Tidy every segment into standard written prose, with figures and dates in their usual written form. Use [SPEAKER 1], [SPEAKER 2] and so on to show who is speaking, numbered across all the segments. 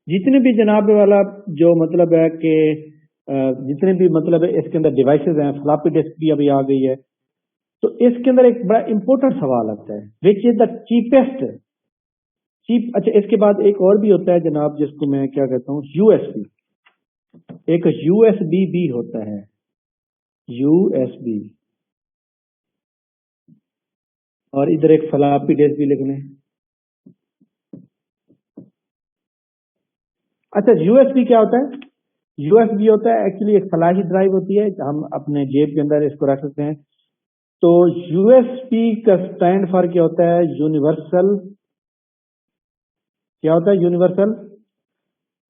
[SPEAKER 1] जितने भी जनाब वाला जो मतलब है कि जितने भी मतलब है इसके अंदर डिवाइसेस हैं, फ्लॉपी डिस्क भी अभी आ गई है, तो इसके अंदर एक बड़ा इंपॉर्टेंट सवाल आता है, which is the cheapest cheap. अच्छा, इसके बाद एक और भी होता है जनाब, जिसको मैं क्या कहता हूँ, यूएसबी। एक यूएसबी भी होता है, यूएसबी। और इधर एक फ्लॉपी डिस्क भी लिख लें। अच्छा, यूएसबी क्या होता है? यूएसबी होता है एक्चुअली एक फ्लैश ड्राइव होती है, हम अपने जेब के अंदर इसको रख सकते हैं। तो यूएसबी का स्टैंड फॉर क्या होता है? यूनिवर्सल, क्या होता है? यूनिवर्सल,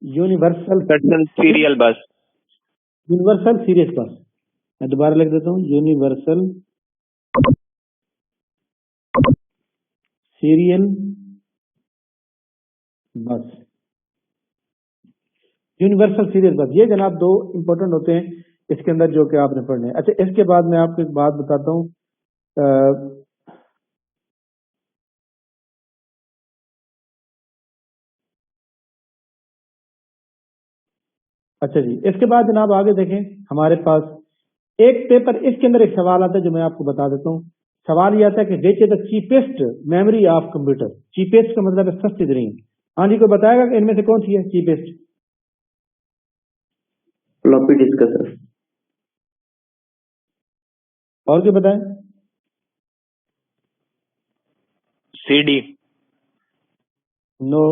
[SPEAKER 1] यूनिवर्सल
[SPEAKER 2] सीरियल बस।
[SPEAKER 1] यूनिवर्सल सीरीज बस। मैं दोबारा लिख देता हूँ, यूनिवर्सल सीरियल बस, यूनिवर्सल सीरियल बस। ये जनाब दो इंपॉर्टेंट होते हैं इसके अंदर जो कि आपने पढ़ने हैं। अच्छा, इसके बाद मैं आपको एक बात बताता हूँ। अच्छा जी, इसके बाद जनाब आगे देखें, हमारे पास एक पेपर, इसके अंदर एक सवाल आता है जो मैं आपको बता देता हूँ। सवाल ये आता है कि विच is the cheapest memory of computer. Cheapest का मतलब है सस्ती तरीन। हाँ जी, कोई बताएगा कि इनमें से कौन सी है चीपेस्ट?
[SPEAKER 3] फ्लॉपी डिस्क का सर।
[SPEAKER 1] और क्या बताएं?
[SPEAKER 2] CD.
[SPEAKER 1] No.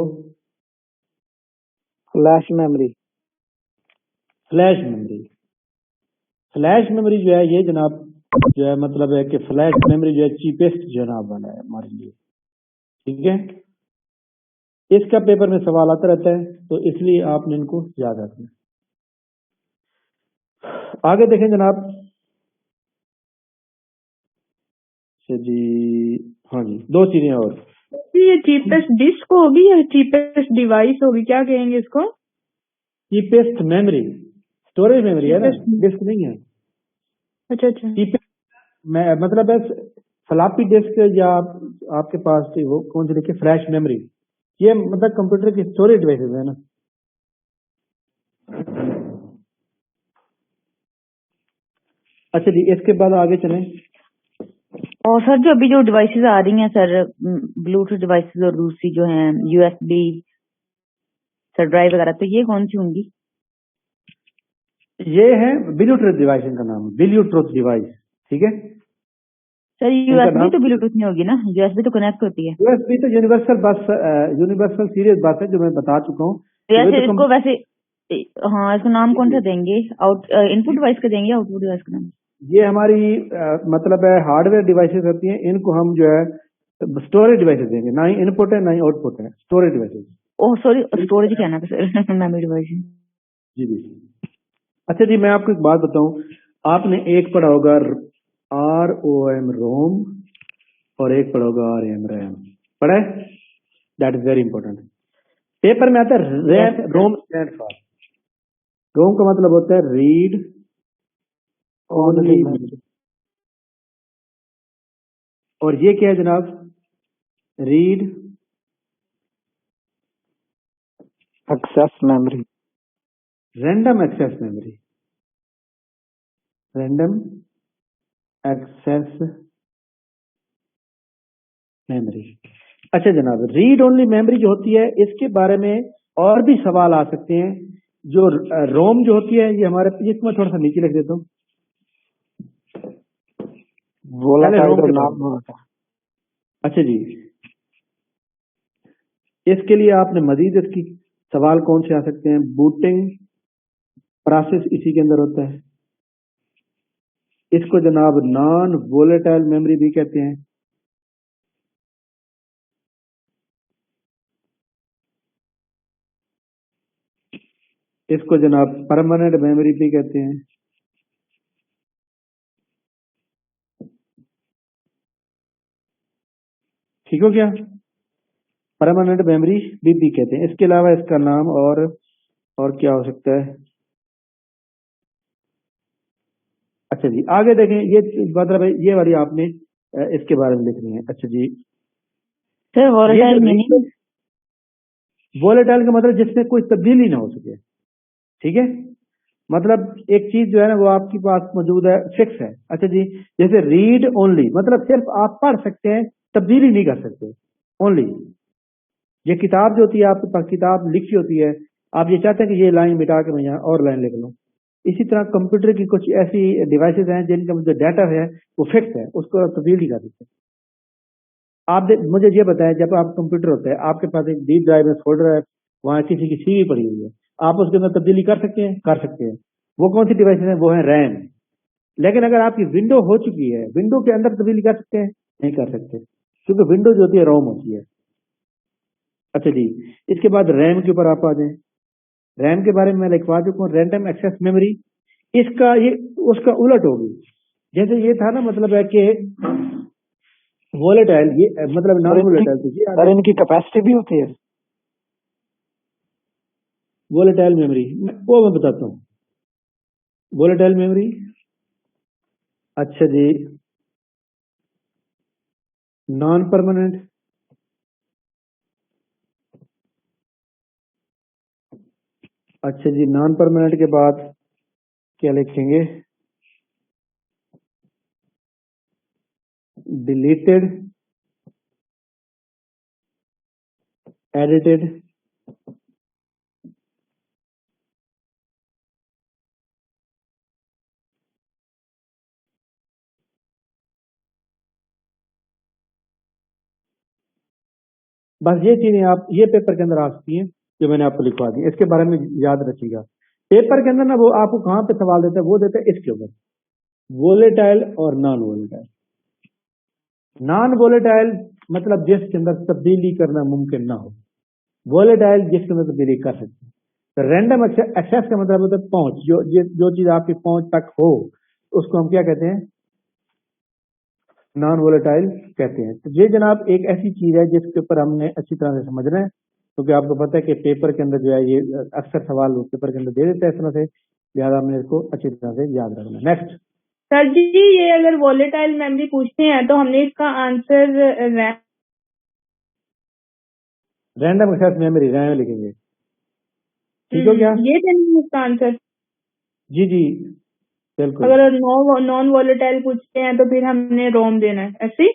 [SPEAKER 3] Flash memory.
[SPEAKER 1] Flash memory. Flash memory जो है ये जनाब जो है मतलब है कि फ्लैश मेमोरी जो है चीपेस्ट जनाब वाला है हमारे लिए। ठीक है, इसका पेपर में सवाल आता रहता है, तो इसलिए आपने इनको याद रखना। आगे देखें जनाब। अच्छा जी, हाँ जी, दो चीजें और।
[SPEAKER 4] ये चीपेस्ट डिस्क होगी या चीपेस्ट डिवाइस होगी, क्या कहेंगे इसको?
[SPEAKER 1] चीपेस्ट मेमोरी, स्टोरेज मेमोरी है ना,
[SPEAKER 4] Cheapest-
[SPEAKER 1] डिस्क नहीं है।
[SPEAKER 4] अच्छा अच्छा।
[SPEAKER 1] चीपेस्ट मतलब है फ्लॉपी डिस्क, या आपके पास थी वो कौन सी लिखी, फ्लैश मेमोरी। ये मतलब कंप्यूटर की स्टोरेज डिवाइसेस है ना। अच्छा जी, इसके बाद आगे चलें।
[SPEAKER 5] और सर जो अभी जो डिवाइसेस आ रही हैं सर, ब्लूटूथ डिवाइसेस और दूसरी जो हैं यूएसबी सर ड्राइव वगैरह, तो ये कौन सी होंगी?
[SPEAKER 1] ये है ब्लूटूथ डिवाइस, इनका नाम ब्लूटूथ डिवाइस। ठीक है
[SPEAKER 5] सर यूएसबी तो ब्लूटूथ नहीं होगी ना, यूएसबी तो कनेक्ट होती है।
[SPEAKER 1] यूएसबी तो यूनिवर्सल बस, यूनिवर्सल सीरीज बस है, जो मैं बता चुका हूँ।
[SPEAKER 5] वैसे इसको वैसे हाँ, इसका नाम कौन सा देंगे? आउट इनपुट डिवाइस का देंगे, आउटपुट डिवाइस का नाम?
[SPEAKER 1] ये हमारी मतलब है हार्डवेयर डिवाइसेस होती हैं, इनको हम जो है स्टोरेज डिवाइसेस देंगे। ना ही इनपुट है ना ही आउटपुट है, storage devices.
[SPEAKER 5] Oh sorry, storage कहना था सर मेमोरी डिवाइस।
[SPEAKER 1] जी जी। अच्छा जी, मैं आपको एक बात बताऊं। आपने एक पढ़ा होगा ROM रोम, और एक पढ़ा होगा RM रैम। पढ़ा है? That is very important. Paper में आता है रैम, रोम स्टैंड फॉर, रोम का मतलब होता है रीड ओनली। और ये क्या है जनाब? Read
[SPEAKER 3] access memory.
[SPEAKER 1] Random access memory, random access memory. अच्छा जनाब, रीड ओनली मेमोरी जो होती है, इसके बारे में और भी सवाल आ सकते हैं। जो रोम जो होती है, ये हमारे, इसको मैं थोड़ा सा नीचे लिख देता हूँ। पहले रोम के नाम। अच्छा जी, इसके लिए आपने मजीद इसकी सवाल कौन से आ सकते हैं? बूटिंग प्रोसेस इसी के अंदर होता है। इसको जनाब नॉन वोलेटाइल मेमोरी भी कहते हैं। इसको जनाब परमानेंट मेमोरी भी कहते हैं। ठीक हो गया? परमानेंट मेमोरी भी कहते हैं। इसके अलावा इसका नाम और क्या हो सकता है? अच्छा जी, आगे देखें। ये मतलब ये वाली आपने इसके बारे में लिखनी है। अच्छा जी,
[SPEAKER 5] सर वोलेटाइल मीनिंग?
[SPEAKER 1] वोलेटाइल का मतलब जिसमें कोई तब्दीली ना हो सके, ठीक है। मतलब एक चीज जो है ना वो आपके पास मौजूद है, फिक्स है। अच्छा जी, जैसे रीड ओनली मतलब सिर्फ आप पढ़ सकते हैं, तब्दीली नहीं कर सकते, ओनली। ये किताब जो होती है आपके पास, किताब लिखी होती है, आप ये चाहते हैं कि ये लाइन मिटा के मैं यहाँ और लाइन लिख लूँ। इसी तरह कंप्यूटर की कुछ ऐसी डिवाइसेस हैं जिनका जो डाटा है वो फिक्स है, उसको तब्दील नहीं कर सकते। मुझे ये बताएं, जब आप कंप्यूटर होता है आपके पास एक डी ड्राइव में फोल्डर है, वहाँ किसी की सीवी पड़ी हुई है, आप उसके अंदर तब्दीली कर सकते हैं? कर सकते हैं। वो कौन सी डिवाइसेस है? वो है रैम। लेकिन अगर आपकी विंडो हो चुकी है, विंडो के अंदर तब्दीली कर सकते हैं? नहीं कर सकते, क्योंकि विंडो जो होती है रोम होती है। अच्छा जी, इसके बाद रैम के ऊपर आप आ जाएं। रैम के बारे में मैं लिखवा चुका हूँ, रैंडम एक्सेस मेमोरी। इसका ये उसका उलट होगी। जैसे ये था ना, मतलब है कि वोलेटाइल, ये मतलब नॉन वोलेटाइल, तो ये
[SPEAKER 3] सर इनकी कैपेसिटी भी होती है?
[SPEAKER 1] वोलेटाइल मेमोरी वो मैं बताता हूँ। वोलेटाइल मेमोरी, अच्छा जी, नॉन परमानेंट, अच्छा जी, नॉन परमानेंट के बाद क्या लिखेंगे? डिलीटेड, एडिटेड, बस ये चीजें आप ये पेपर के अंदर आ सकती हैं जो मैंने आपको लिखवा दी। इसके बारे में याद रखिएगा। पेपर के अंदर ना वो आपको कहाँ पे सवाल देता है, वो देता है इसके ऊपर, वोलेटाइल और नॉन वोलेटाइल। नॉन वोलेटाइल मतलब जिसके अंदर तब्दीली करना मुमकिन ना हो, वोलेटाइल जिसके अंदर तब्दीली कर सकते हैं। तो रैंडम एक्सेस का मतलब होता है पहुंच, जो चीज आपकी पहुंच तक हो उसको हम क्या कहते हैं? नॉन वोलेटाइल कहते हैं। तो ये जनाब एक ऐसी चीज है जिसके ऊपर हमने अच्छी तरह से समझना है, क्योंकि आपको पता है कि पेपर के अंदर जो है ये अक्सर सवाल पेपर के अंदर दे देते हैं इस तरह से, लिहाजा हमने इसको अच्छी तरह से याद रखना है। नेक्स्ट
[SPEAKER 4] सर जी, ये अगर वॉलेटाइल मेमोरी पूछते हैं तो हमने इसका answer
[SPEAKER 1] random access memory RAM लिखेंगे, ठीक हो क्या?
[SPEAKER 4] ये देंगे इसका आंसर।
[SPEAKER 1] जी जी बिल्कुल,
[SPEAKER 4] अगर नॉन वॉलेटाइल पूछते हैं तो फिर हमने रोम देना है, ऐसे?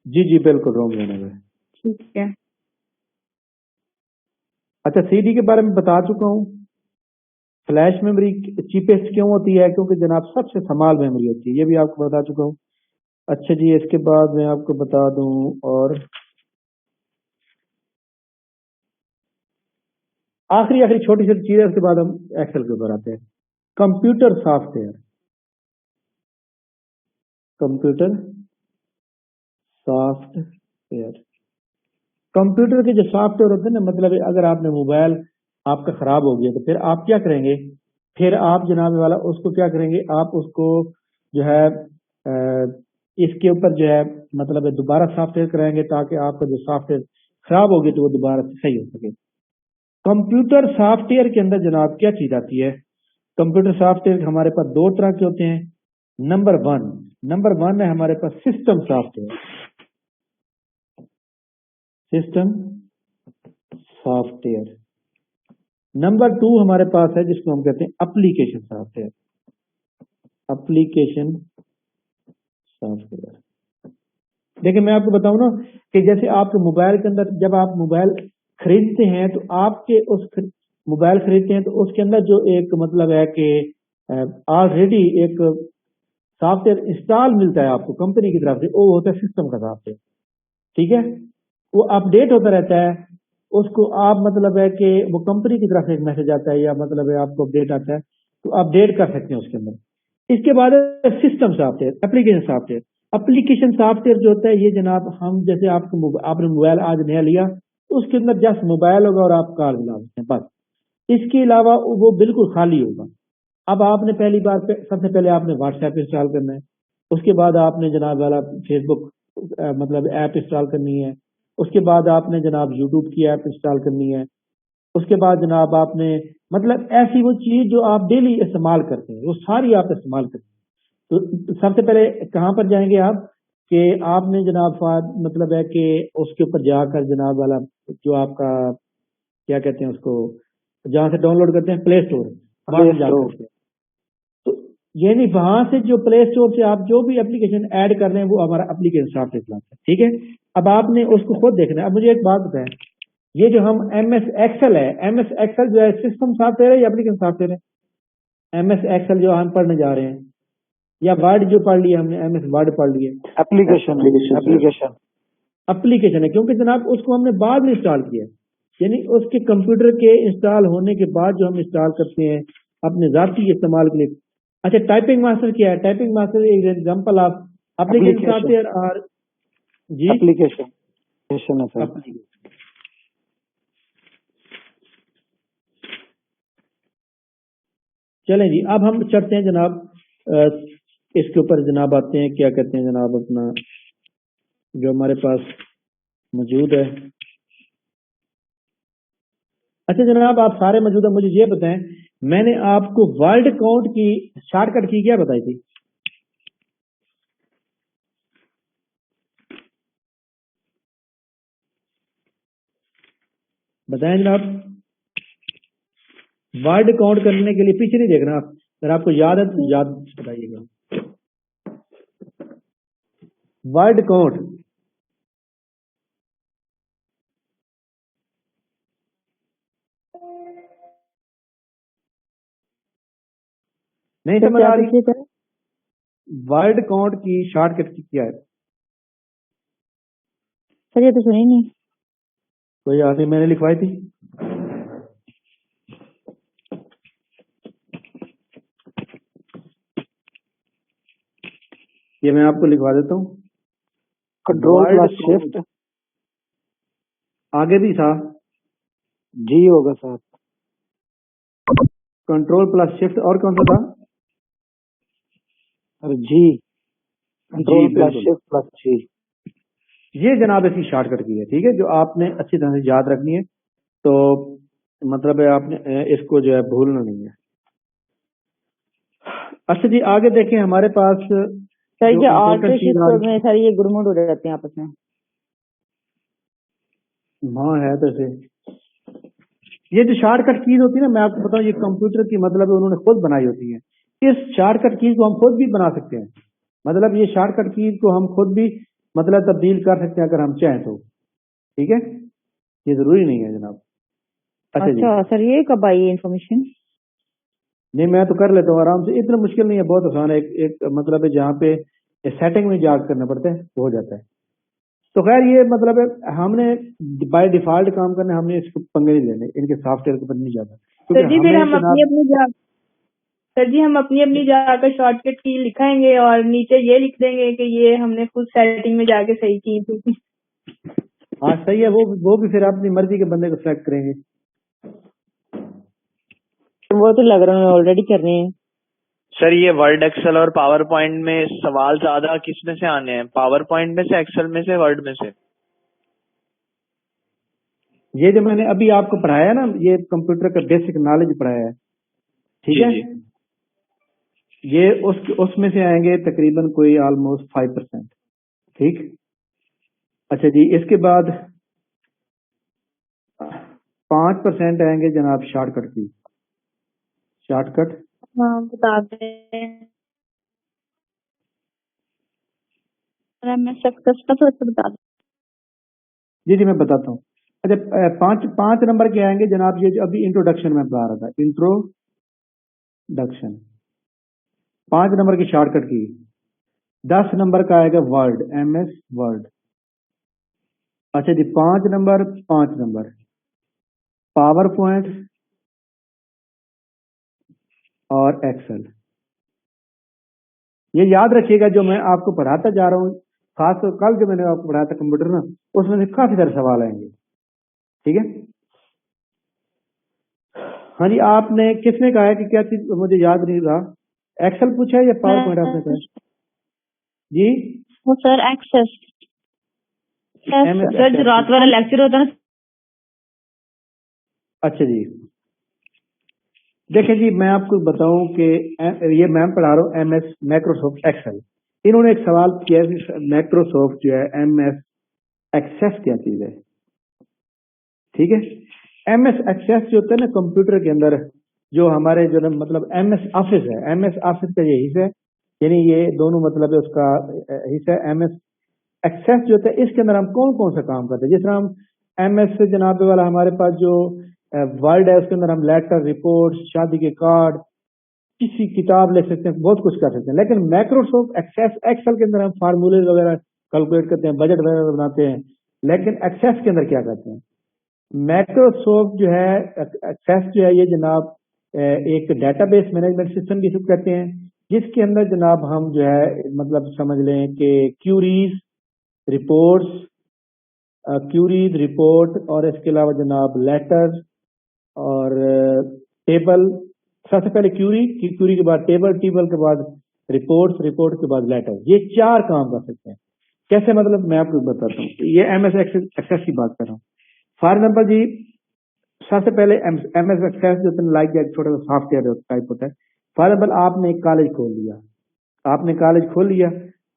[SPEAKER 1] जी जी बिल्कुल, रोम लेना है।
[SPEAKER 4] ठीक है।
[SPEAKER 1] अच्छा, सीडी के बारे में बता चुका हूँ। फ्लैश मेमोरी चीपेस्ट क्यों होती है? क्योंकि जनाब सबसे स्मॉल मेमोरी होती है, ये भी आपको बता चुका हूँ। अच्छा जी, इसके बाद मैं आपको बता दूं, और आखिरी छोटी सी चीज है, उसके बाद हम एक्सेल के ऊपर आते हैं। Computer software, computer software, computer के जो सॉफ्टवेयर होते हैं ना, मतलब अगर आपने मोबाइल आपका खराब हो गया तो फिर आप क्या करेंगे? फिर आप जनाब वाला उसको क्या करेंगे? आप उसको जो है इसके ऊपर जो है मतलब दोबारा सॉफ्टवेयर कराएंगे, ताकि आपका जो सॉफ्टवेयर खराब हो गया तो वो दोबारा से सही हो सके। कंप्यूटर सॉफ्टवेयर के अंदर जनाब क्या चीज आती है? कंप्यूटर सॉफ्टवेयर हमारे पास दो तरह के होते हैं। नंबर वन है हमारे पास system software, system software. Number two हमारे पास है जिसको हम कहते हैं एप्लीकेशन सॉफ्टवेयर, एप्लीकेशन सॉफ्टवेयर। देखिए मैं आपको बताऊं ना कि जैसे आपके मोबाइल के अंदर जब आप मोबाइल खरीदते हैं तो आपके उस मोबाइल खरीदते हैं तो उसके अंदर जो एक मतलब है कि ऑलरेडी एक सॉफ्टवेयर इंस्टॉल मिलता है आपको कंपनी की तरफ से, वो होता है सिस्टम का सॉफ्टवेयर, ठीक है। वो अपडेट होता रहता है, उसको आप मतलब है कि वो कंपनी की तरफ से एक मैसेज आता है या मतलब है आपको अपडेट आता है, तो अपडेट कर सकते हैं उसके अंदर। इसके बाद system software, application software. Application software जो होता है ये जनाब, हम जैसे आपने मोबाइल आज नया लिया तो उसके अंदर जस्ट मोबाइल होगा और आप कॉल मिला सकते हैं, बस। इसके अलावा वो बिल्कुल खाली होगा। अब आपने पहली बार सबसे पहले आपने व्हाट्सएप इंस्टॉल करना है, उसके बाद आपने जनाब वाला फेसबुक मतलब ऐप इंस्टॉल करनी है, उसके बाद आपने जनाब यूट्यूब की ऐप इंस्टॉल करनी है, उसके बाद जनाब आपने मतलब ऐसी वो चीज जो आप डेली इस्तेमाल करते हैं वो सारी आप इस्तेमाल करते हैं। तो सबसे पहले कहाँ पर जाएंगे आप कि आपने जनाब मतलब है कि उसके ऊपर जाकर जनाब वाला जो आपका क्या कहते हैं उसको, जहाँ से डाउनलोड करते हैं प्ले स्टोर, वहां से जा करते हैं। तो ये नहीं, वहां से जो प्ले स्टोर से आप जो भी एप्लीकेशन ऐड कर रहे हैं वो हमारा एप्लीकेशन सॉफ्टवेयर चलाता है, ठीक है। अब आपने उसको खुद देखना है। अब मुझे एक बात बताएं, ये जो हम MS एक्सेल है, MS एक्सेल जो है सिस्टम सॉफ्टवेयर है या एप्लीकेशन सॉफ्टवेयर है? MS एक्सेल जो हम पढ़ने जा रहे हैं, या वर्ड जो पढ़ लिया हमने, MS वर्ड पढ़ लिया,
[SPEAKER 3] एप्लीकेशन एप्लीकेशन
[SPEAKER 1] एप्लीकेशन है, क्योंकि जनाब उसको हमने बाद में इंस्टॉल किया है, यानी उसके कंप्यूटर के इंस्टॉल होने के बाद जो हम इंस्टॉल करते हैं अपने जाती इस्तेमाल के लिए। अच्छा, टाइपिंग मास्टर क्या है? टाइपिंग मास्टर एक एग्जांपल ऑफ एप्लीकेशन सॉफ्टवेयर और जी
[SPEAKER 3] एप्लीकेशन है सर।
[SPEAKER 1] application। चलें जी, अब हम चलते हैं जनाब इसके ऊपर जनाब आते हैं, क्या कहते हैं जनाब, अपना जो हमारे पास मौजूद है। अच्छा जनाब, आप सारे मौजूद हैं, मुझे ये बताएं, मैंने आपको वर्ड काउंट की शॉर्टकट की क्या बताई थी? बताएं जनाब। वर्ड काउंट करने के लिए पीछे नहीं देखना आप, अगर आपको याद है तो याद बताइएगा। वर्ड काउंट नहीं समझ आ रही? वर्ड काउंट की शॉर्टकट की क्या है?
[SPEAKER 5] सर ये तो सुनी नहीं।
[SPEAKER 1] कोई याद नहीं, मैंने लिखवाई थी। ये मैं आपको लिखवा देता हूँ।
[SPEAKER 3] कंट्रोल प्लस शिफ्ट,
[SPEAKER 1] आगे भी था,
[SPEAKER 3] जी होगा सर।
[SPEAKER 1] कंट्रोल प्लस शिफ्ट, और कौन सा था?
[SPEAKER 3] और जी, कंट्रोल प्लस
[SPEAKER 1] बिल्कुल।
[SPEAKER 3] शिफ्ट प्लस जी।
[SPEAKER 1] ये जनाब इसकी शॉर्टकट की है, ठीक है, जो आपने अच्छी तरह से याद रखनी है। तो मतलब है आपने इसको जो है भूलना नहीं है। अच्छा जी, आगे देखें, हमारे पास
[SPEAKER 5] सर
[SPEAKER 1] जो
[SPEAKER 5] ये
[SPEAKER 1] important
[SPEAKER 5] ऑल्टर
[SPEAKER 1] चीज
[SPEAKER 5] शिफ्ट में सर ये गुड़मुड़ हो जाते हैं आपस में।
[SPEAKER 1] हाँ है तो ऐसे। ये जो शॉर्टकट कीज होती है ना, मैं आपको बताऊं, ये कंप्यूटर की मतलब है उन्होंने खुद बनाई होती है। इस शॉर्टकट कीज को हम खुद भी बना सकते हैं, मतलब ये शॉर्टकट कीज को हम खुद भी मतलब तब्दील कर सकते हैं अगर हम चाहें तो, ठीक है, ये जरूरी नहीं है जनाब। अच्छा जी,
[SPEAKER 5] अच्छा सर ये कब आई इन्फॉर्मेशन?
[SPEAKER 1] नहीं मैं तो कर लेता हूँ आराम से, इतना मुश्किल नहीं है, बहुत आसान है। एक मतलब है जहाँ पे सेटिंग में याद करना पड़ता है वो हो जाता है। तो खैर ये मतलब है हमने बाय डिफॉल्ट काम करने, हमने इसको पंगे नहीं लेने, इनके सॉफ्टवेयर के ऊपर नहीं जाता,
[SPEAKER 4] सर जी फिर हम
[SPEAKER 1] जनाब
[SPEAKER 4] अपनी अपनी जाकर शॉर्टकट की लिखाएंगे और नीचे ये लिख देंगे कि ये हमने खुद सेटिंग में जाके सही की थी।
[SPEAKER 1] हाँ सही है, वो भी फिर अपनी मर्जी के बंदे को सेलेक्ट करेंगे।
[SPEAKER 5] वो तो लग रहा है ऑलरेडी कर रहे हैं।
[SPEAKER 2] सर ये वर्ड, एक्सेल और पावर पॉइंट में सवाल ज्यादा किस में से आने हैं? पावर पॉइंट में से, एक्सेल में से, वर्ड में से?
[SPEAKER 1] ये जो मैंने अभी आपको पढ़ाया ना, ये कंप्यूटर का बेसिक नॉलेज पढ़ाया है, ठीक
[SPEAKER 2] जी
[SPEAKER 1] है,
[SPEAKER 2] जी।
[SPEAKER 1] ये उसमें से आएंगे तकरीबन कोई ऑलमोस्ट 5%, ठीक। अच्छा जी, इसके बाद 5% आएंगे जनाब शॉर्टकट की, शॉर्टकट।
[SPEAKER 4] हाँ बता दें, मैं सक्सेस का थोड़ा सा बता दें।
[SPEAKER 1] जी जी मैं बताता हूँ। अच्छा, पांच नंबर के आएंगे जनाब, ये जो अभी इंट्रोडक्शन में बता रहा था, इंट्रोडक्शन, 5 नंबर की शॉर्टकट की। 10 नंबर का आएगा वर्ड, MS वर्ड। अच्छा जी, 5 नंबर पावर पॉइंट और एक्सेल। ये याद रखिएगा, जो मैं आपको पढ़ाता जा रहा हूँ, खासतौर कल जो मैंने आपको पढ़ाया था कंप्यूटर ना, उसमें से काफी सारे सवाल आएंगे, ठीक है। हाँ जी, आपने किसने कहा है कि क्या चीज, मुझे याद नहीं रहा, एक्सेल पूछा है या पावर पॉइंट आपने कहा जी?
[SPEAKER 4] वो सर एक्सेस
[SPEAKER 1] MS
[SPEAKER 5] सर जो रात वाला लेक्चर होता है ना।
[SPEAKER 1] अच्छा जी, देखिए जी, मैं आपको बताऊं कि ये मैं पढ़ा रहा हूँ MS माइक्रोसॉफ्ट एक्सेल। इन्होंने एक सवाल किया है, माइक्रोसॉफ्ट जो है MS एक्सेस क्या चीज है, ठीक है। MS एक्सेस जो होता है ना कंप्यूटर के अंदर, जो हमारे जो ना मतलब MS ऑफिस है, MS ऑफिस का ये हिस्सा है, यानी ये दोनों मतलब है उसका हिस्सा है। MS एक्सेस जो होता है इसके अंदर हम कौन कौन सा काम करते हैं, जिस तरह हम MS से जनाब वाला हमारे पास जो वर्ड है उसके अंदर हम लेटर, रिपोर्ट, शादी के कार्ड, किसी किताब लिख सकते हैं, बहुत कुछ कर सकते हैं। लेकिन माइक्रोसॉफ्ट एक्सेल के अंदर हम फार्मूले वगैरह कैलकुलेट करते हैं, बजट वगैरह बनाते हैं। लेकिन एक्सेस के अंदर क्या करते हैं, माइक्रोसॉफ्ट जो है एक्सेस जो है ये जनाब एक डेटाबेस मैनेजमेंट सिस्टम भी कहते हैं, जिसके अंदर जनाब हम जो है मतलब समझ लें कि क्यूरीज, रिपोर्ट और इसके अलावा जनाब लेटर और टेबल। सबसे पहले क्यूरी के बाद टेबल के बाद रिपोर्ट के बाद लेटर, ये 4 काम कर सकते हैं। कैसे मतलब मैं आपको बताता हूँ, ये MS एक्सेस की बात कर रहा हूँ। फॉर एग्जाम्पल जी, सबसे पहले MS एक्सेस जो लाइक एक छोटा सा सॉफ्टवेयर टाइप होता है। फॉर एग्जाम्पल आपने एक कॉलेज खोल लिया,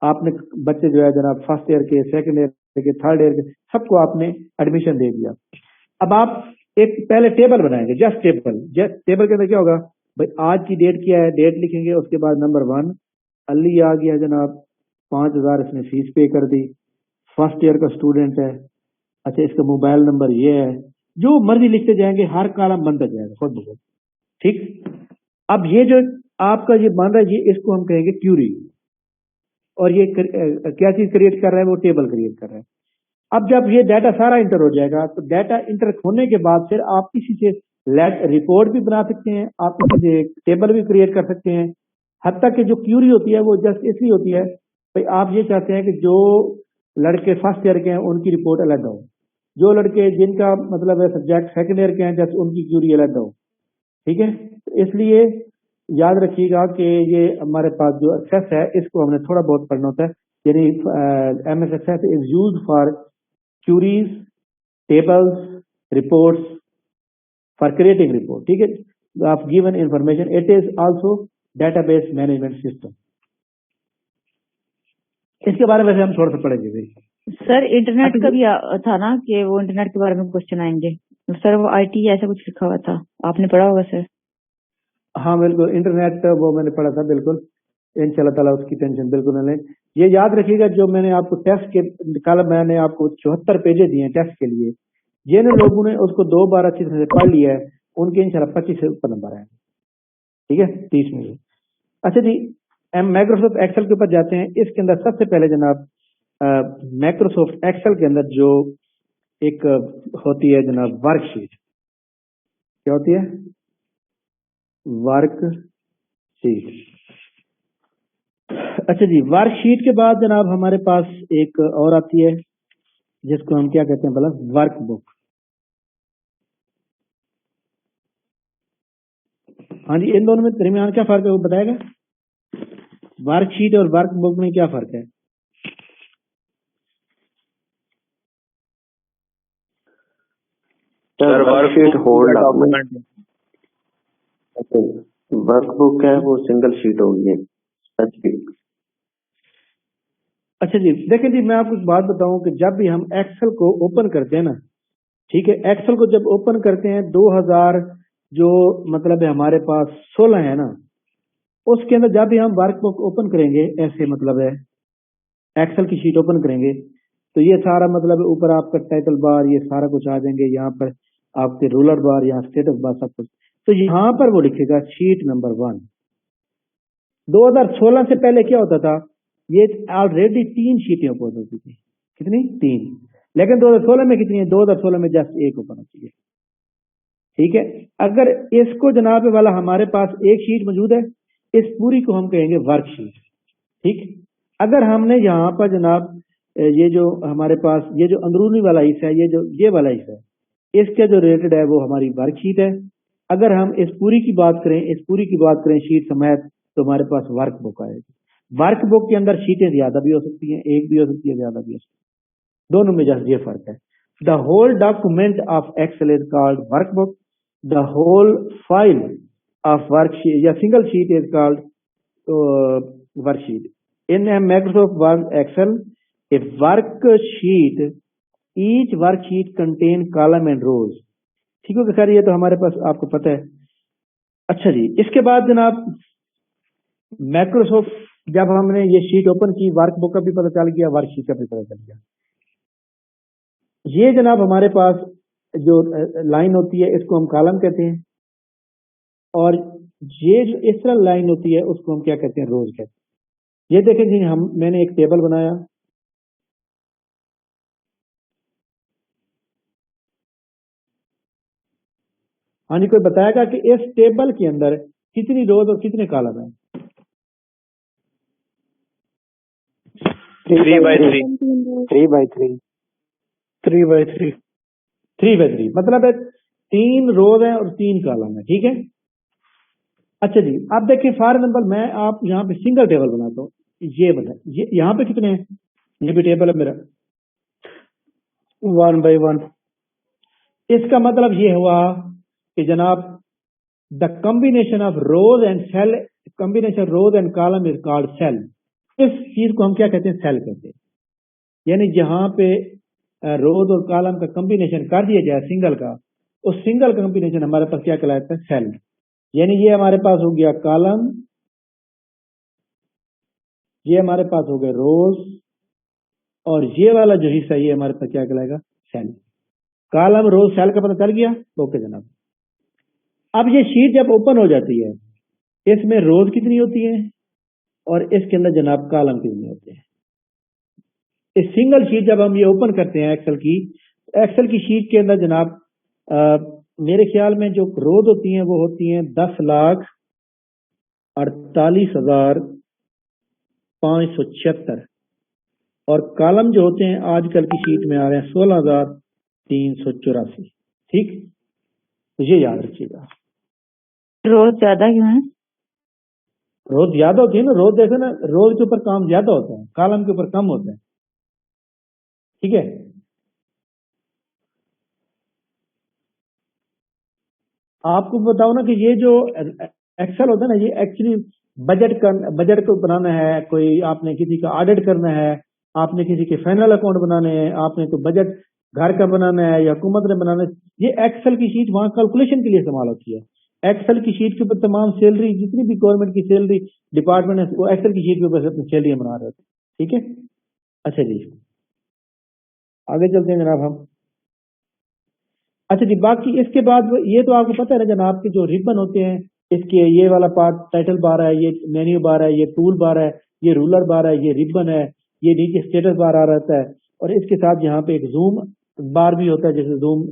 [SPEAKER 1] आपने बच्चे जो है जनाब फर्स्ट ईयर के, सेकंड ईयर के, थर्ड ईयर के, सबको आपने एडमिशन दे दिया। अब आप एक पहले टेबल बनाएंगे, जस्ट टेबल के अंदर क्या होगा भाई, आज की डेट क्या है, डेट लिखेंगे, उसके बाद नंबर 1 अली आ गया जनाब, 5000 इसने फीस पे कर दी, फर्स्ट ईयर का स्टूडेंट है, अच्छा इसका मोबाइल नंबर ये है, जो मर्जी लिखते जाएंगे, हर कॉलम बनता जाएगा खुद ब खुद। ठीक, अब ये जो आपका ये बन रहा है, ये इसको हम कहेंगे क्यूरी, और ये क्या चीज क्रिएट कर रहा है, वो टेबल क्रिएट कर रहा है। अब जब ये डाटा सारा इंटर हो जाएगा, तो डाटा इंटर होने के बाद फिर आप किसी से रिपोर्ट भी बना सकते हैं, आप किसी से टेबल भी क्रिएट कर सकते हैं। हद तक कि जो क्यूरी होती है वो जस्ट इसलिए होती है भाई आप ये चाहते हैं कि जो लड़के फर्स्ट ईयर के हैं उनकी रिपोर्ट अलग हो, जो लड़के जिनका मतलब है सब्जेक्ट सेकंड ईयर के हैं जस्ट उनकी क्यूरी अलग हो। ठीक है, तो इसलिए याद रखिएगा कि ये हमारे पास जो एक्सेस है इसको हमने थोड़ा बहुत पढ़ना होता है, यानी MS access is used for queries, tables, reports, for creating report. ठीक है, of given information, it is also database management system. इसके बारे में हम थोड़ा सा पढ़ेंगे भाई।
[SPEAKER 5] सर इंटरनेट का भी था ना कि वो इंटरनेट के बारे में क्वेश्चन आएंगे सर, वो IT ऐसा कुछ लिखा हुआ था, आपने पढ़ा होगा सर?
[SPEAKER 1] हाँ बिल्कुल, इंटरनेट वो मैंने पढ़ा था बिल्कुल, इंशाल्लाह ताला उसकी टेंशन बिल्कुल न लें। ये याद रखिएगा, जो मैंने आपको टेस्ट के कल मैंने आपको 74 पेजेस दिए हैं टेस्ट के लिए, जिन लोगों ने उसको 2 बार अच्छी तरह से पढ़ लिया है उनके इंशाल्लाह 25 से ऊपर नंबर आए। ठीक है, 30 में से। अच्छा जी, माइक्रोसॉफ्ट एक्सेल के ऊपर जाते हैं। इसके अंदर सबसे पहले जनाब माइक्रोसॉफ्ट एक्सेल के अंदर जो एक होती है जनाब वर्कशीट, क्या होती है? वर्कशीट। अच्छा जी, वर्कशीट के बाद जनाब हमारे पास एक और आती है जिसको हम क्या कहते हैं भला, वर्कबुक। हाँ जी, इन दोनों में दरमियान क्या फर्क है वो बताएगा? वर्कशीट और वर्कबुक में क्या फर्क है?
[SPEAKER 6] Sir worksheet hold document, workbook है वो सिंगल शीट होगी स्पेसिफिक।
[SPEAKER 1] अच्छा जी, देखिए जी, मैं आपको एक बात बताऊं कि जब भी हम एक्सेल को ओपन करते हैं ना, ठीक है, एक्सेल को जब ओपन करते हैं 2000 जो मतलब है हमारे पास 16 है ना, उसके अंदर जब भी हम वर्कबुक ओपन करेंगे, ऐसे मतलब है एक्सेल की शीट ओपन करेंगे, तो ये सारा मतलब ऊपर आपका टाइटल बार ये सारा कुछ आ जाएंगे, यहाँ पर आपके रूलर बार, यहाँ स्टेटस बार, सब कुछ। तो यहाँ पर वो लिखेगा शीट नंबर 1। 2016 से पहले क्या होता था, ये ऑलरेडी 3 शीटें ओपन होती थी। कितनी? 3। लेकिन 2016 में कितनी है? 2016 में जस्ट 1 ओपन होती है। ठीक है, अगर इसको जनाब वाला हमारे पास एक शीट मौजूद है, इस पूरी को हम कहेंगे वर्कशीट। ठीक, अगर हमने यहाँ पर जनाब ये जो हमारे पास ये जो अंदरूनी वाला हिस्सा है, ये वाला हिस्सा है, इसके जो रिलेटेड है वो हमारी वर्कशीट है। अगर हम इस पूरी की बात करें शीट समेत, तो हमारे पास वर्कबुक आएगी। वर्कबुक के अंदर शीटें ज्यादा भी हो सकती हैं, एक भी हो सकती है, ज्यादा भी हो सकती है, दोनों में जस्ट ये फर्क है। The whole document of Excel is called workbook, the whole file of worksheet या single sheet is called worksheet. In a Microsoft Word Excel, a worksheet, each worksheet contain column and rows. ठीक है खैर, ये तो हमारे पास आपको पता है। अच्छा जी, इसके बाद जनाब माइक्रोसॉफ्ट, जब हमने ये शीट ओपन की, वर्कबुक का भी पता चल गया, वर्कशीट का भी पता चल गया। ये जनाब हमारे पास जो लाइन होती है इसको हम कॉलम कहते हैं, और ये जो इस तरह लाइन होती है उसको हम क्या कहते हैं, रोज कहते हैं। ये देखें जी, मैंने एक टेबल बनाया, हाँ जी, कोई बताएगा कि इस टेबल के अंदर कितनी रोज और कितने कॉलम है?
[SPEAKER 2] 3/3
[SPEAKER 3] 3/3
[SPEAKER 1] 3/3 मतलब है 3 रोज है और 3 कॉलम है, ठीक है। अच्छा जी, अब देखिए फॉर एग्जाम्पल मैं आप यहाँ पे सिंगल टेबल बनाता हूँ, ये बता, ये यहाँ पे कितने हैं? ये भी टेबल है मेरा 1/1। इसका मतलब ये हुआ कि जनाब the combination of rows and cell, combination rows and column is called cell. इस चीज को हम क्या कहते हैं, सेल कहते हैं। यानी जहां पे रोज और कॉलम का कॉम्बिनेशन कर दिया जाए सिंगल का, उस सिंगल का कॉम्बिनेशन हमारे पास क्या कहलाता है, सेल। यानी ये हमारे पास हो गया कॉलम, ये हमारे पास हो गया रोज, और ये वाला जो हिस्सा ये हमारे पास क्या कहलाएगा, सेल। कॉलम रोज सेल का पता चल गया, ओके जनाब। अब ये शीट जब ओपन हो जाती है, इसमें रोज कितनी होती है और इसके अंदर जनाब कॉलम कितने होते हैं। इस सिंगल शीट जब हम ये ओपन करते हैं एक्सेल की शीट के अंदर जनाब मेरे ख्याल में जो रोज होती हैं वो होती हैं 10,48,576, और कॉलम जो होते हैं आजकल की शीट में आ रहे हैं 16,384। ठीक, तो ये याद रखिएगा।
[SPEAKER 5] रोज ज्यादा क्यों है?
[SPEAKER 1] रोज ज्यादा होती है ना, रोज देखो ना, रोज के ऊपर काम ज्यादा होता है, कॉलम के ऊपर कम होता है, ठीक है। आपको बताओ ना कि ये जो एक्सेल होता है ना, ये एक्चुअली बजट को बनाना है, कोई आपने किसी का ऑडिट करना है, आपने किसी के फाइनल अकाउंट बनाने हैं, आपने कोई बजट घर का बनाना है या हुकूमत ने बनाना है, ये एक्सेल की शीट वहां कैलकुलेशन के लिए इस्तेमाल होती है। एक्सेल की शीट के ऊपर तमाम सैलरी, जितनी भी गवर्नमेंट की सैलरी डिपार्टमेंट है, वो एक्सेल की शीट के ऊपर अपनी सैलरी बना रहे होते हैं, ठीक है। अच्छा जी, आगे चलते हैं जनाब हम। अच्छा जी, बाकी इसके बाद ये तो आपको पता है ना जनाब के जो रिबन होते हैं, इसके ये वाला पार्ट टाइटल बार है, ये मेन्यू बार है, ये टूल बार है, ये रूलर बार है, ये रिबन है, ये नीचे स्टेटस बार आ रहता है, और इसके साथ यहाँ पे एक जूम बार भी होता है, जैसे जूम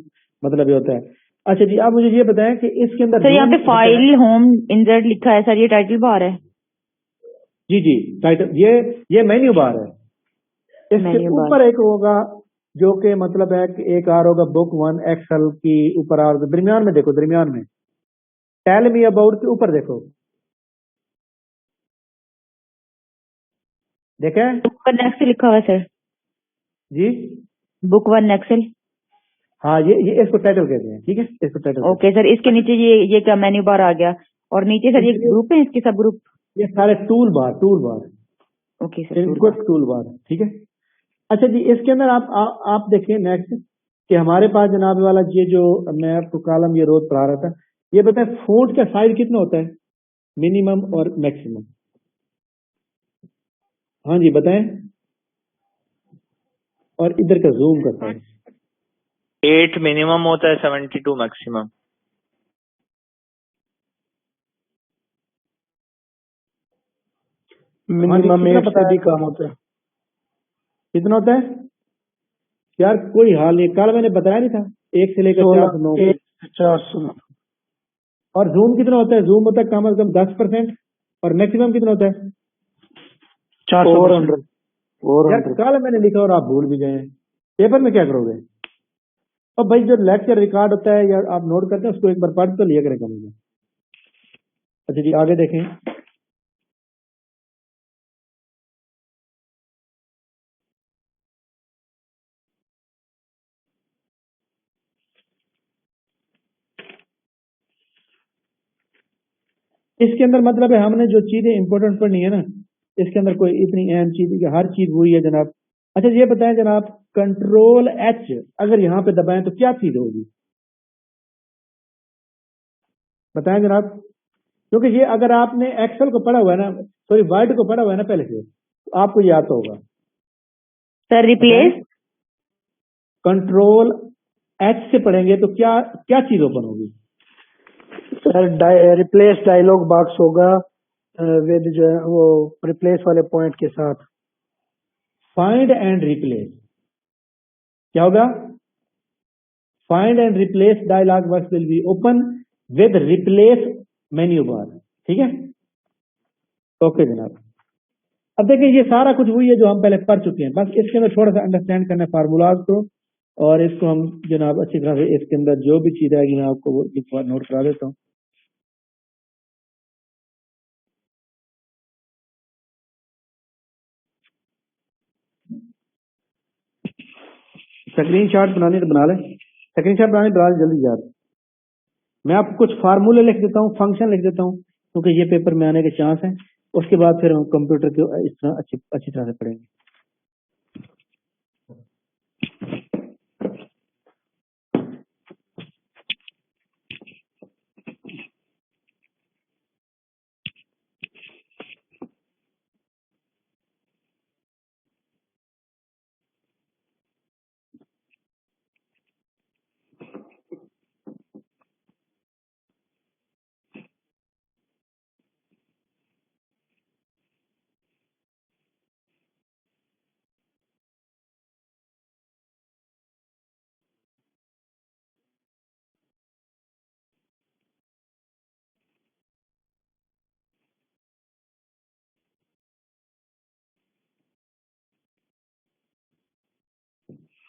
[SPEAKER 1] मतलब ये होता है। अच्छा जी, आप मुझे ये बताएं कि इसके अंदर
[SPEAKER 5] सर यहाँ पे फाइल होम इंसर्ट लिखा है सर, ये टाइटल बार है?
[SPEAKER 1] जी जी, टाइटल ये मेन्यू बार है। इसके ऊपर एक होगा जो कि मतलब है कि एक और होगा बुक 1 एक्सेल की ऊपर, और दरमियान में देखो, दरमियान में टेल मी अबाउट के ऊपर देखो, देखे
[SPEAKER 5] बुक 1 एक्सेल लिखा हुआ है सर
[SPEAKER 1] जी,
[SPEAKER 5] बुक 1 एक्सेल।
[SPEAKER 1] हाँ ये इसको टाइटल कहते हैं, ठीक है, इसको टाइटल।
[SPEAKER 5] ओके सर, इसके नीचे ये क्या मेन्यू बार आ गया, और नीचे सर ये ग्रुप है, इसके सब ग्रुप,
[SPEAKER 1] ये सारे tool bar
[SPEAKER 5] okay sir,
[SPEAKER 1] tool bar, ठीक है। अच्छा जी, इसके अंदर आप देखिए नेक्स्ट कि हमारे पास जनाब वाला ये जो मैं आपको कॉलम ये रोज पढ़ा रहा था, ये बताएं फॉन्ट का साइज कितना होता है, मिनिमम और मैक्सिमम? हाँ जी बताएं, और इधर का जूम का साइज?
[SPEAKER 2] 8 मिनिमम होता है, 72 मैक्सिमम।
[SPEAKER 3] मिनिमम 8 से भी कम होता है।
[SPEAKER 1] कितना होता है यार, कोई हाल नहीं, कल मैंने बताया नहीं था, 1 से लेकर 409।
[SPEAKER 3] 400।
[SPEAKER 1] और जूम कितना होता है? जूम होता है कम से कम 10%, और मैक्सिमम कितना होता है?
[SPEAKER 3] 400।
[SPEAKER 1] यार कल मैंने लिखा और आप भूल भी गए, पेपर में क्या करोगे? और भाई जो लेक्चर रिकॉर्ड होता है या आप नोट करते हैं उसको एक बार पढ़ तो लिया करें कम। अच्छा जी, आगे देखें। इसके अंदर मतलब है हमने जो चीजें इंपॉर्टेंट पढ़नी है ना, इसके अंदर कोई इतनी अहम चीज कि हर चीज वही है जनाब। अच्छा ये बताएं जनाब, कंट्रोल H अगर यहाँ पे दबाएं तो क्या चीज होगी? बताएं जनाब, क्योंकि ये अगर आपने एक्सेल को पढ़ा हुआ है ना, सॉरी वर्ड को पढ़ा हुआ है ना पहले से, तो आपको ये आता होगा।
[SPEAKER 5] सर रिप्लेस
[SPEAKER 1] कंट्रोल एच से पढ़ेंगे तो क्या क्या चीज ओपन होगी?
[SPEAKER 3] सर रिप्लेस डायलॉग बॉक्स होगा विद जो है वो रिप्लेस वाले पॉइंट के साथ।
[SPEAKER 1] फाइंड एंड रिप्लेस क्या होगा? Find and replace dialog box will be open with replace menu bar. ठीक है, ओके जनाब। अब देखिए ये सारा कुछ वही है जो हम पहले पढ़ चुके हैं, बस इसके अंदर थोड़ा सा अंडरस्टैंड करना है फार्मूलाज को, और इसको हम जनाब अच्छी तरह से इसके अंदर जो भी चीज आएगी मैं आपको वो एक बार नोट करा देता हूँ। स्क्रीन शॉट बनाने तो बना लें, स्क्रीन शॉट बना लें जल्दी यार। मैं आपको कुछ फार्मूले लिख देता हूँ, फंक्शन लिख देता हूँ, क्योंकि ये पेपर में आने के चांस हैं। उसके बाद फिर हम कंप्यूटर को इस तरह अच्छी तरह से पढ़ेंगे।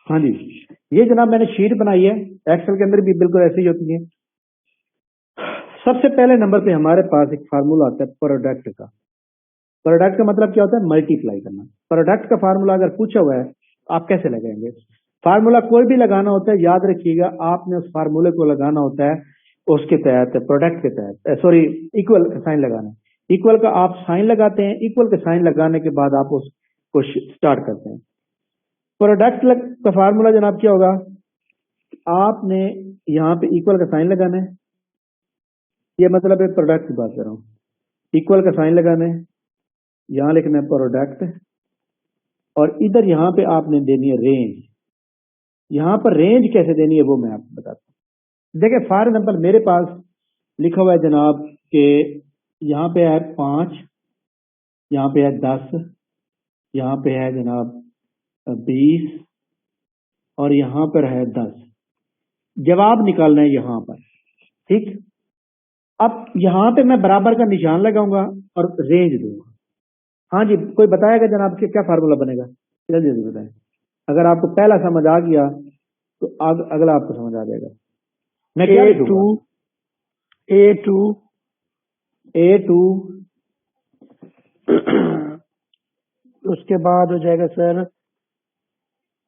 [SPEAKER 1] हाँ जी, ये जनाब मैंने शीट बनाई है, एक्सेल के अंदर भी बिल्कुल ऐसी ही होती है। सबसे पहले नंबर पे हमारे पास एक फार्मूला आता है प्रोडक्ट का। प्रोडक्ट का मतलब क्या होता है? मल्टीप्लाई करना। प्रोडक्ट का फार्मूला अगर पूछा हुआ है आप कैसे लगाएंगे? फार्मूला कोई भी लगाना होता है, याद रखिएगा आपने उस फार्मूले को लगाना होता है उसके तहत, प्रोडक्ट के तहत, सॉरी इक्वल का साइन लगाना है। इक्वल का आप साइन लगाते हैं, इक्वल का साइन लगाने के बाद आप उसको स्टार्ट करते हैं। प्रोडक्ट का फार्मूला जनाब क्या होगा? आपने यहाँ पे इक्वल का साइन लगाना है, ये मतलब है प्रोडक्ट की बात कर रहा हूँ। इक्वल का साइन लगाना है, यहाँ लिखना है प्रोडक्ट, और इधर यहाँ पे आपने देनी है रेंज। यहाँ पर रेंज कैसे देनी है वो मैं आपको बताता हूँ। देखिए फॉर एग्जाम्पल मेरे पास लिखा हुआ है जनाब के यहाँ पे है 5, यहाँ पे है 10, यहाँ पे है जनाब 20, और यहाँ पर है 10। जवाब निकालना है यहाँ पर, ठीक। अब यहाँ पे मैं बराबर का निशान लगाऊंगा और रेंज दूंगा। हाँ जी, कोई बताएगा जनाब कि क्या फार्मूला बनेगा? जल्दी जल्दी बताएं। अगर आपको पहला समझ आ गया तो अगला आपको समझ आ जाएगा। मैं क्या लिखूंगा? A2
[SPEAKER 3] उसके बाद हो जाएगा सर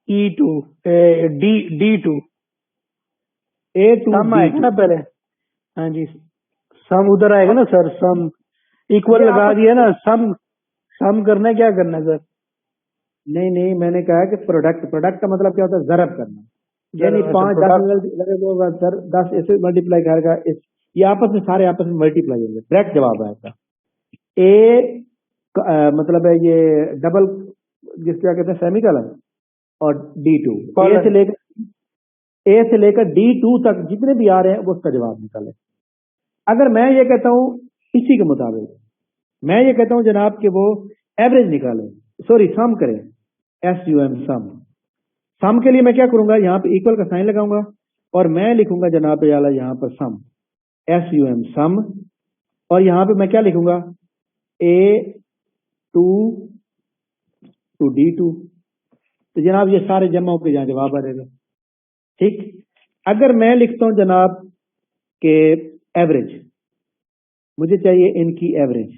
[SPEAKER 3] E2 D2
[SPEAKER 1] A2
[SPEAKER 3] सम आएगा ना पहले। हाँ जी, सम उधर आएगा ना सर, सम इक्वल लगा दिया ना, सम करना है, क्या करना है सर?
[SPEAKER 1] नहीं, मैंने कहा कि प्रोडक्ट का मतलब क्या होता है? ज़रब करना, यानी 5 10 सर 10 ऐसे मल्टीप्लाई करेगा, ये आपस में सारे आपस में मल्टीप्लाई होंगे, डायरेक्ट जवाब आएगा। मतलब है ये डबल, जिस क्या कहते हैं सेमीकोलन, और D2 ए से लेकर D2 तक जितने भी आ रहे हैं वो उसका जवाब निकाले। अगर मैं ये कहता हूँ इसी के मुताबिक, मैं ये कहता हूँ जनाब कि वो एवरेज निकालें, सॉरी सम करें, SUM सम के लिए मैं क्या करूंगा? यहाँ पे इक्वल का साइन लगाऊंगा और मैं लिखूंगा जनाब याला यहाँ पर सम, SUM सम, और यहाँ पे मैं क्या लिखूंगा? A2 to D2। तो जनाब ये सारे जमा होकर यहाँ जवाब आ जाएगा, ठीक। अगर मैं लिखता हूँ जनाब के एवरेज, मुझे चाहिए इनकी एवरेज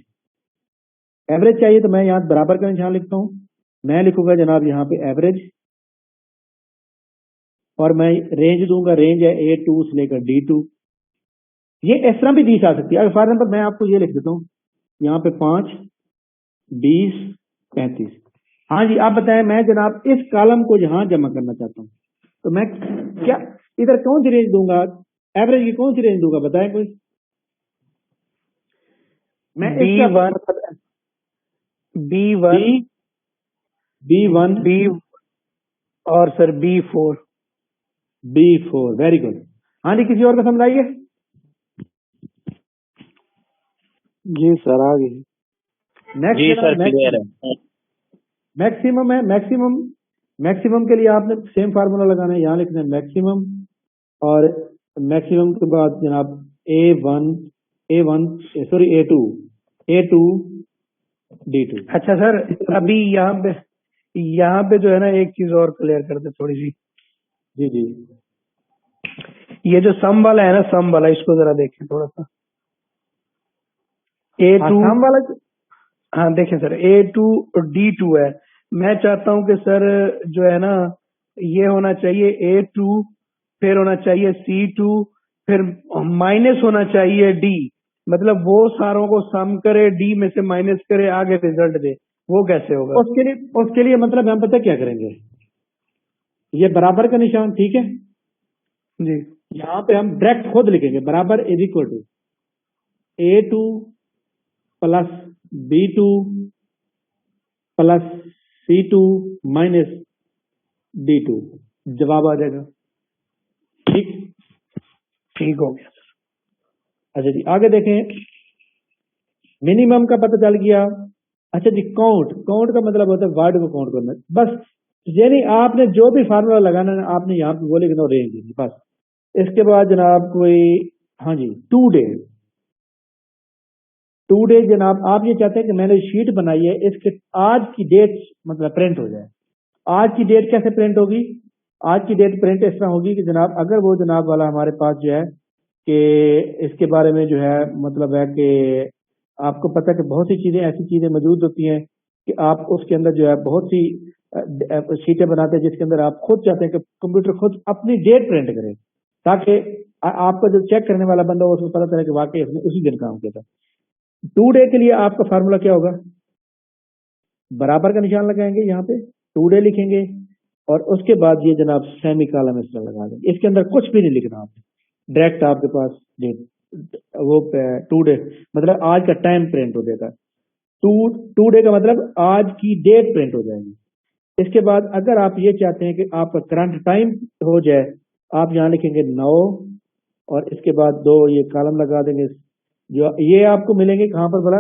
[SPEAKER 1] चाहिए, तो मैं यहाँ बराबर का निशान लिखता हूँ, मैं लिखूंगा जनाब यहाँ पे एवरेज, और मैं रेंज दूंगा, रेंज है A2 से लेकर D2। ये इस तरह भी दी जा सकती है। अगर फॉर एग्जाम्पल मैं आपको ये लिख देता हूँ यहाँ पे 5 20 35। हाँ जी, आप बताएं, मैं जनाब इस कॉलम को यहाँ जमा करना चाहता हूँ, तो मैं क्या इधर कौन सी रेंज दूंगा? एवरेज की कौन सी रेंज दूंगा बताएं कोई? मैं
[SPEAKER 3] B1 B1
[SPEAKER 1] B1
[SPEAKER 3] B और sir B4।
[SPEAKER 1] B4, very good. हाँ जी, किसी और का समझाइए।
[SPEAKER 3] जी सर आ गई।
[SPEAKER 2] जी सर
[SPEAKER 1] नेक्स्ट
[SPEAKER 2] क्लियर है।
[SPEAKER 1] मैक्सिमम है। मैक्सिमम के लिए आपने सेम फार्मूला लगाना है, यहाँ लिखना है मैक्सिमम, और मैक्सिमम के बाद जनाब A2 D2।
[SPEAKER 3] अच्छा सर, अभी यहाँ पे जो है ना एक चीज और क्लियर करते थोड़ी सी।
[SPEAKER 1] जी जी,
[SPEAKER 3] ये जो सम वाला है ना, सम वाला, इसको जरा देखें थोड़ा सा। A2,
[SPEAKER 1] आसाम वाला।
[SPEAKER 3] हाँ देखें सर, A2 और D2 है। मैं चाहता हूँ कि सर जो है ना, ये होना चाहिए A2, फिर होना चाहिए C2, फिर माइनस होना चाहिए D। मतलब वो सारों को सम करे, D में से माइनस करे, आगे रिजल्ट दे। वो कैसे होगा?
[SPEAKER 1] उसके लिए मतलब हम पता क्या करेंगे, ये बराबर का निशान, ठीक है,
[SPEAKER 3] जी
[SPEAKER 1] यहाँ पे हम डायरेक्ट खुद लिखेंगे बराबर is equal to A2 plus B2 plus C2 minus D2, जवाब आ जाएगा। ठीक,
[SPEAKER 3] ठीक हो गया।
[SPEAKER 1] अच्छा जी, आगे देखें। मिनिमम का पता चल गया। अच्छा जी, काउंट का मतलब होता है वर्ड को काउंट करना। बस यानी आपने जो भी फार्मूला लगाना है आपने यहाँ पे वो लिखना और रेंज देनी बस। इसके बाद जनाब कोई, हाँ जी, टू डे जनाब आप ये चाहते हैं कि मैंने शीट बनाई है, इसके आज की डेट मतलब प्रिंट हो जाए। आज की डेट कैसे प्रिंट होगी? आज की डेट प्रिंट इस तरह होगी कि जनाब अगर वो जनाब वाला हमारे पास जो है कि इसके बारे में जो है मतलब है कि आपको पता है कि बहुत सी चीजें ऐसी चीजें मौजूद होती हैं कि आप उसके अंदर जो है बहुत सी शीटें बनाते हैं जिसके अंदर आप खुद चाहते हैं कि कंप्यूटर खुद अपनी डेट प्रिंट करे, ताकि आपका जो चेक करने वाला बंदा हो उसको पता चले कि वाकई उसने उसी दिन काम किया था। टू डे के लिए आपका फार्मूला क्या होगा? बराबर का निशान लगाएंगे, यहाँ पे टू डे लिखेंगे और उसके बाद ये जनाब सेमी कॉलम इस तरह लगा देंगे। इसके अंदर कुछ भी नहीं लिखना आपने, डायरेक्ट आपके पास डेट वो टू डे मतलब आज का टाइम प्रिंट हो जाएगा। टू डे का मतलब आज की डेट प्रिंट हो जाएगी। इसके बाद अगर आप ये चाहते हैं कि आपका करंट टाइम हो जाए, आप यहाँ लिखेंगे 9 और इसके बाद 2 ये कॉलम लगा देंगे। जो ये आपको मिलेंगे कहाँ पर बड़ा,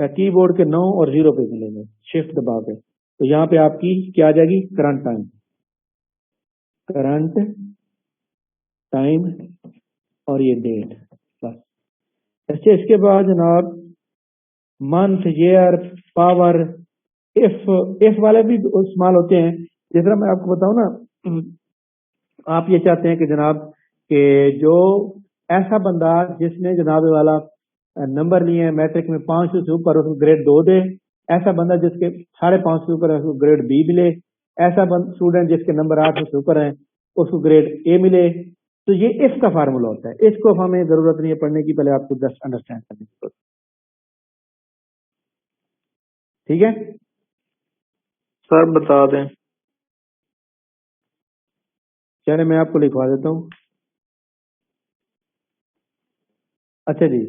[SPEAKER 1] कीबोर्ड के 9 और 0 पे मिलेंगे, शिफ्ट दबा के। तो यहाँ पे आपकी क्या आ जाएगी? करंट टाइम और ये डेट बस। अच्छा, इसके बाद जनाब मंथ, ईयर, पावर, इफ वाले भी इस्तेमाल होते हैं। जिस तरह मैं आपको बताऊं ना, आप ये चाहते हैं कि जनाब कि जो ऐसा बंदा जिसने जनाब वाला नंबर लिए हैं मैट्रिक में 500 से ऊपर उसको ग्रेड 2 दे, ऐसा बंदा जिसके 550 से ऊपर है उसको ग्रेड बी मिले, ऐसा स्टूडेंट जिसके नंबर 800 से ऊपर है उसको ग्रेड ए मिले। तो ये इफ का फार्मूला होता है। इसको हमें जरूरत नहीं है पढ़ने की, पहले आपको जस्ट अंडरस्टैंड करने की जरूरत। ठीक है
[SPEAKER 3] सर बता दें।
[SPEAKER 1] चलिए मैं आपको लिखवा देता हूँ। अच्छा जी,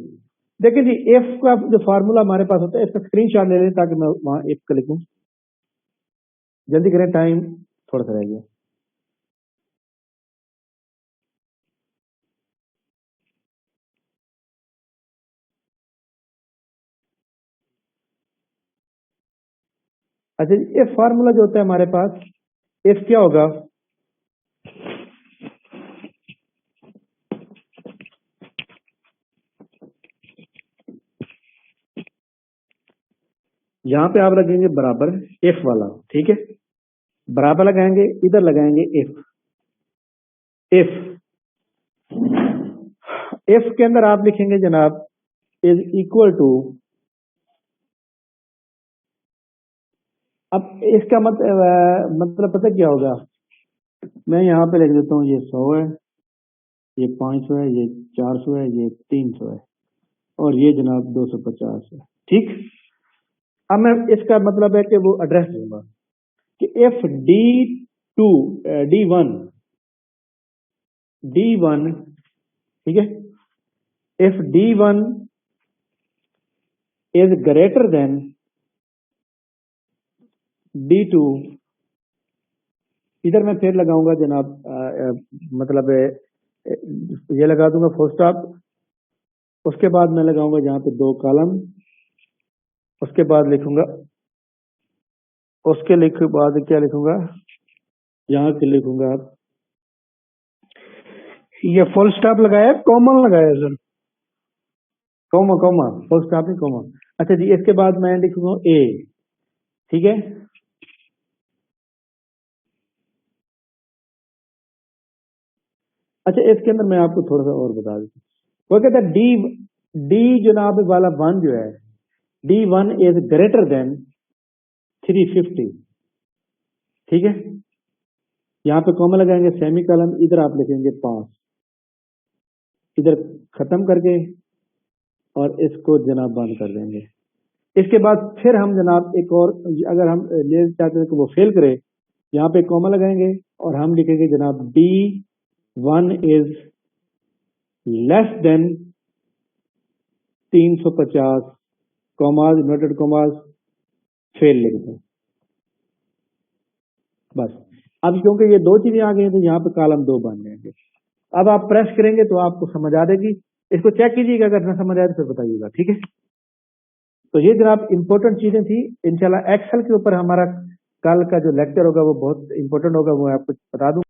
[SPEAKER 1] देखिए जी, इफ का जो फार्मूला हमारे पास होता है इसका स्क्रीनशॉट ले लें ताकि मैं वहां इफ का लिखूं। जल्दी करें, टाइम थोड़ा सा रह गया। अच्छा, इफ फार्मूला जो होता है हमारे पास, इफ क्या होगा? यहां पे आप लगाएंगे बराबर इफ वाला, ठीक है, बराबर लगाएंगे, इधर लगाएंगे इफ इफ के अंदर आप लिखेंगे जनाब इज इक्वल टू। अब इसका मतलब पता क्या होगा? मैं यहाँ पे लिख देता हूँ ये 100 है, ये 500 है, ये 400 है, ये 300 है और ये जनाब 250 है। ठीक, अब मैं इसका मतलब है कि वो एड्रेस दूंगा कि इफ D1, ठीक है, if D1 is greater than D2, इधर मैं फिर लगाऊंगा जनाब मतलब ये लगा दूंगा फुल स्टॉप। उसके बाद मैं लगाऊंगा जहां पे 2 कॉलम, उसके बाद लिखूंगा, उसके बाद क्या लिखूंगा, यहाँ के लिखूंगा
[SPEAKER 3] ये फुल स्टॉप लगाया कॉमन लगाया sir?
[SPEAKER 1] Comma comma, full stop नहीं कॉमा। अच्छा जी, इसके बाद मैं लिखूंगा ए, ठीक है। अच्छा, इसके अंदर मैं आपको थोड़ा सा और बता दूं, वो कहता है डी जनाब वाला 1 जो है, D1 इज ग्रेटर देन 350, ठीक है। यहाँ पे कॉमा लगाएंगे, सेमी कॉलम, इधर आप लिखेंगे 5, इधर खत्म करके और इसको जनाब बंद कर देंगे। इसके बाद फिर हम जनाब एक और, अगर हम ले चाहते हैं कि वो फेल करे, यहाँ पे कॉमा लगाएंगे और हम लिखेंगे जनाब D1 is less than 350, commas, inverted commas, fail लिख दो बस। अब क्योंकि ये 2 चीजें आ गई हैं तो यहाँ पे कॉलम 2 बन जाएंगे। अब आप प्रेस करेंगे तो आपको समझ आ जाएगी। इसको चेक कीजिएगा, अगर ना समझ आए तो फिर बताइएगा, ठीक है। तो ये जनाब इंपॉर्टेंट चीजें थी। इंशाल्लाह एक्सेल के ऊपर हमारा कल का जो लेक्चर होगा वो बहुत इंपॉर्टेंट होगा, वो मैं आपको बता दूं।